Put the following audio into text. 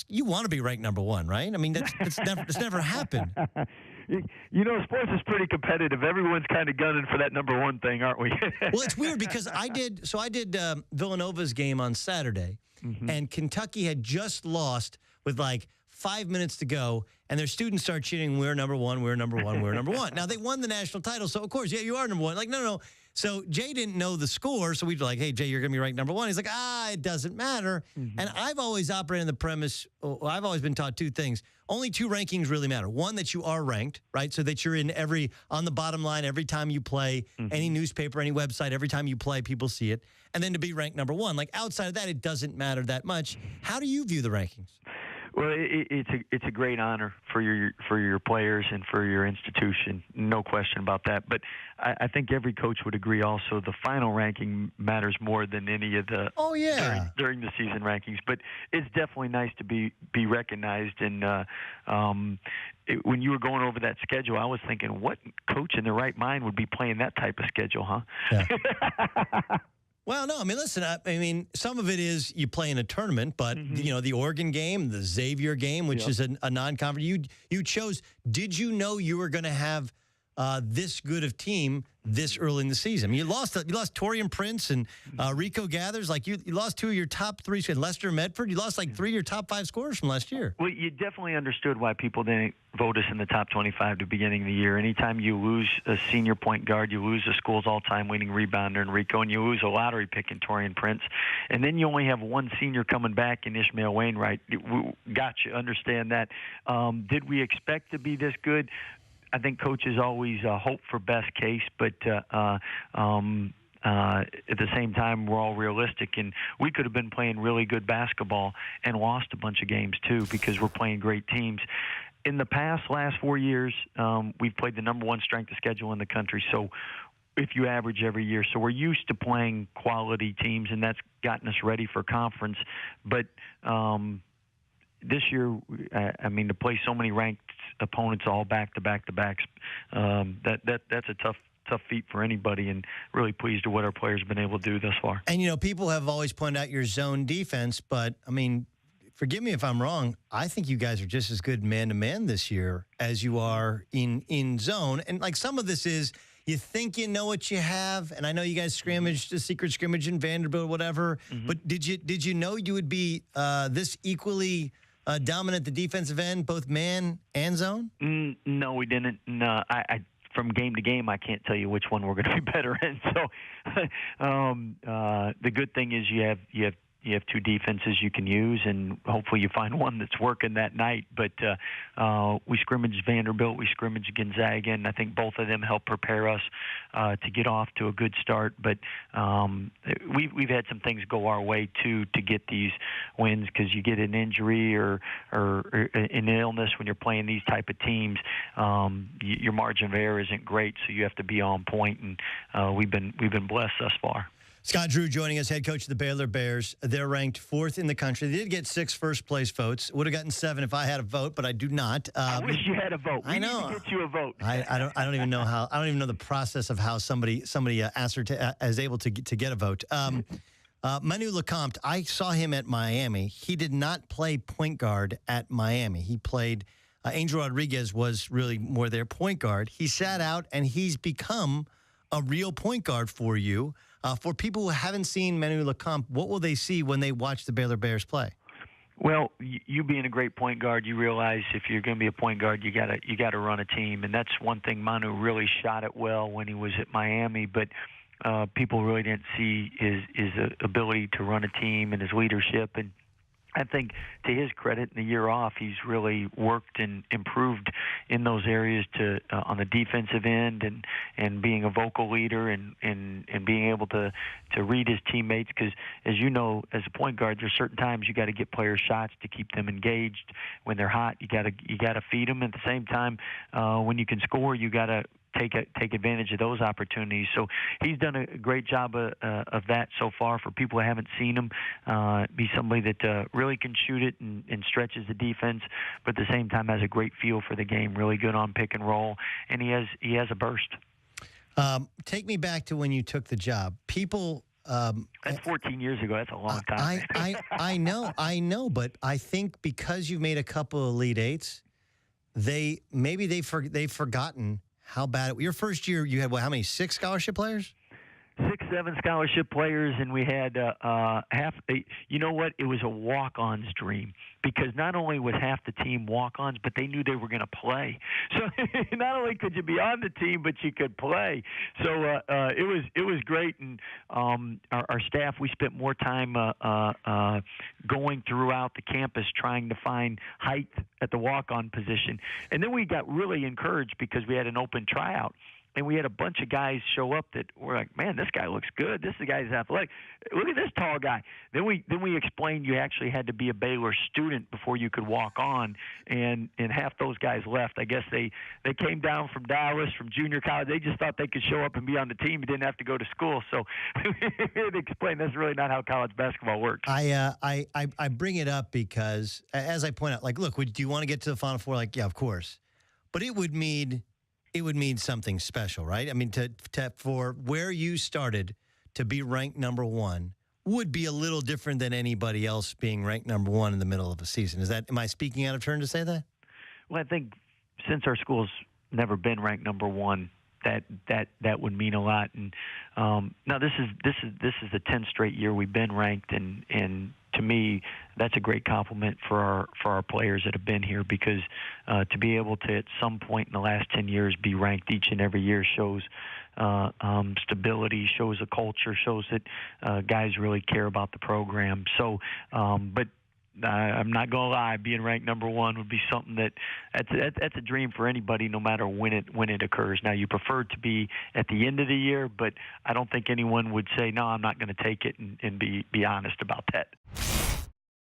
you want to be ranked number one, right? I mean, it's never happened. Sports is pretty competitive. Everyone's kind of gunning for that number one thing, aren't we? Well, it's weird because I did Villanova's game on Saturday, and Kentucky had just lost with like 5 minutes to go, and their students start cheering, we're number one, we're number one, we're number one. Now, they won the national title, so of course, yeah, you are number one. Like, no. So Jay didn't know the score, so we'd be like, hey, Jay, you're going to be ranked number one. He's like, it doesn't matter. And I've always operated on the premise, I've always been taught two things. Only two rankings really matter. One, that you are ranked, right? So that you're on the bottom line every time you play, any newspaper, any website, every time you play, people see it. And then to be ranked number one. Like, outside of that, it doesn't matter that much. How do you view the rankings? Well, it's a great honor for your players and for your institution, no question about that. But I think every coach would agree. Also, the final ranking matters more than any of the during the season rankings. But it's definitely nice to be recognized. And when you were going over that schedule, I was thinking, what coach in their right mind would be playing that type of schedule, huh? Yeah. Well, no, I mean, listen, some of it is you play in a tournament, but, the Oregon game, the Xavier game, which is a non-conference, you chose, did you know you were going to have this good of team this early in the season? I mean, you lost Torian Prince and Rico Gathers. Like, you lost two of your top three, Lester Medford. You lost like three of your top five scorers from last year. Well, you definitely understood why people didn't vote us in the top 25 at the beginning of the year. Anytime you lose a senior point guard, you lose the school's all-time leading rebounder in Rico, and you lose a lottery pick in Torian Prince. And then you only have one senior coming back in Ishmael Wainwright. Gotcha, understand that. Did we expect to be this good? I think coaches always hope for best case, but at the same time, we're all realistic, and we could have been playing really good basketball and lost a bunch of games too because we're playing great teams. In the last 4 years, we've played the number one strength of schedule in the country. So if you average every year, so we're used to playing quality teams, and that's gotten us ready for conference. But this year, to play so many ranked opponents all back to backs, that's a tough feat for anybody, and really pleased with what our players have been able to do thus far. And people have always pointed out your zone defense, but forgive me if I'm wrong, I think you guys are just as good man to man this year as you are in zone. And like, some of this is you think you know what you have, and I know you guys scrimmaged a secret scrimmage in Vanderbilt or whatever, but did you know you would be this equally dominant at the defensive end, both man and zone? No, we didn't. No, I from game to game, I can't tell you which one we're going to be better in. So the good thing is you have two defenses you can use, and hopefully you find one that's working that night. But we scrimmaged Vanderbilt, we scrimmaged Gonzaga, and I think both of them helped prepare us to get off to a good start. But we've had some things go our way too to get these wins, because you get an injury or an illness when you're playing these type of teams. Your margin of error isn't great, so you have to be on point, and we've been blessed thus far. Scott Drew joining us, head coach of the Baylor Bears. They're ranked 4th in the country. They did get 6 first-place votes. Would have gotten 7 if I had a vote, but I do not. I wish you had a vote. I know. We need to get you a vote. I don't even know how. I don't even know the process of how somebody is able to get a vote. Manu Lecomte, I saw him at Miami. He did not play point guard at Miami. He played. Angel Rodriguez was really more their point guard. He sat out, and he's become a real point guard for you. For people who haven't seen Manu Lecomte, what will they see when they watch the Baylor Bears play? Well, you being a great point guard, you realize if you're going to be a point guard, you gotta run a team, and that's one thing Manu really shot at well when he was at Miami. But people really didn't see his ability to run a team and his leadership. And I think, to his credit, in the year off, he's really worked and improved in those areas on the defensive end, and being a vocal leader and being able to read his teammates. Because, as you know, as a point guard, there's certain times you got to get players shots to keep them engaged. When they're hot, you got to feed them. At the same time, when you can score, you got to take advantage of those opportunities. So he's done a great job of that so far. For people who haven't seen him, be somebody that really can shoot it and stretches the defense, but at the same time has a great feel for the game, really good on pick and roll, and he has a burst. Take me back to when you took the job. People That's 14 years ago. That's a long time. I know, but I think because you've made a couple of Elite Eights, they've forgotten how bad your first year you had how many 6 scholarship players? 6, 7 scholarship players, and we had half. You know what? It was a walk-ons dream because not only was half the team walk-ons, but they knew they were going to play. So not only could you be on the team, but you could play. So it was great, and our staff, we spent more time going throughout the campus trying to find height at the walk-on position, and then we got really encouraged because we had an open tryout. And we had a bunch of guys show up that were like, man, this guy looks good. This guy's athletic. Look at this tall guy. Then we explained you actually had to be a Baylor student before you could walk on, and half those guys left. I guess they came down from Dallas, from junior college. They just thought they could show up and be on the team and didn't have to go to school. So it explained that's really not how college basketball works. I bring it up because, as I point out, like, look, do you want to get to the Final Four? Like, yeah, of course. But it would mean something special, right? I mean, for where you started to be ranked number 1 would be a little different than anybody else being ranked number 1 in the middle of a season. Am I speaking out of turn to say that? Well, I think since our school's never been ranked number 1, that would mean a lot. And now this is the 10th straight year we've been ranked, and to me, that's a great compliment for our players that have been here because to be able to, at some point in the last 10 years, be ranked each and every year shows stability, shows a culture, shows that guys really care about the program. So, but I'm not going to lie, being ranked number 1 would be something that's a dream for anybody, no matter when it occurs. Now, you prefer to be at the end of the year, but I don't think anyone would say, no, I'm not going to take it and be honest about that.